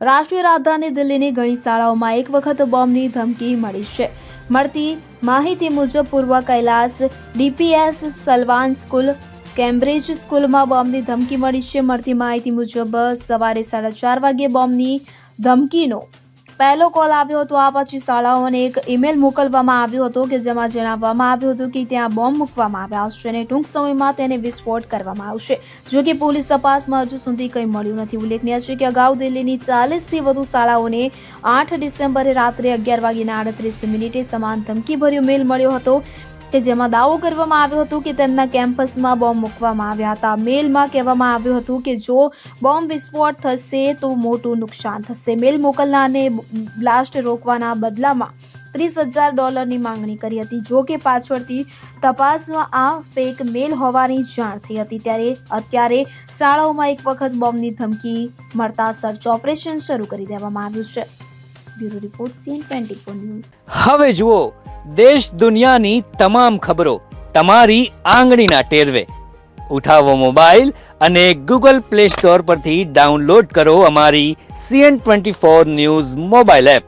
રાષ્ટ્રીય રાજધાની દિલ્હીની ઘણી શાળાઓમાં એક વખત બોમ્બની ધમકી મળી છે. મળતી માહિતી મુજબ પૂર્વ કૈલાસ ડીપીએસ સલવાન સ્કૂલ કેમ્બ્રિજ સ્કૂલમાં બોમ્બની ધમકી મળી છે. મળતી માહિતી મુજબ સવારે 4:30 વાગ્યે બોમ્બની ધમકીનો પહેલો કોલ આવ્યો હતો. આ પછી શાળાઓને એક ઈમેલ મોકલવામાં આવ્યો હતો કે જેમાં જણાવવામાં આવ્યું હતું કે ત્યાં બોમ્બ મૂકવામાં આવ્યા છે અને ટૂંક સમયમાં તેને વિસ્ફોટ કરવામાં આવશે. જો કે પોલીસ તપાસમાં હજુ સુધી કંઈ મળ્યું નથી. ઉલ્લેખનીય છે કે અગાઉ દિલ્હીની 40થી વધુ શાળાઓને 8 ડિસેમ્બરે રાત્રે 11:38 સમાન ધમકીભર્યો મેલ મળ્યો હતો કે જેમાં દાવો કરવામાં આવ્યો હતો કે તેમના કેમ્પસમાં બોમ્બ મૂકવામાં આવ્યા હતા. મેલમાં કહેવામાં આવ્યું હતું કે જો બોમ્બ વિસ્ફોટ થશે તો મોટું નુકસાન થશે. મેલ મોકલનારને બ્લાસ્ટ રોકવાના બદલામાં $30,000ની માંગણી કરી હતી. જો કે પાછળથી તપાસમાં આ ફેક મેલ હોવાની જાણ થઈ હતી. ત્યારે અત્યારે શાળાઓમાં એક વખત બોમ્બની ધમકી મળતા સર્ચ ઓપરેશન શરૂ કરી દેવામાં આવ્યું છે. Bureau report CN24 news. હવે જુઓ દેશ દુનિયાની તમામ ખબરો તમારી આંગળીના ટેરવે. ઉઠાવો મોબાઈલ અને Google Play Store પરથી ડાઉનલોડ કરો અમારી CN24 ન્યૂઝ મોબાઈલ એપ.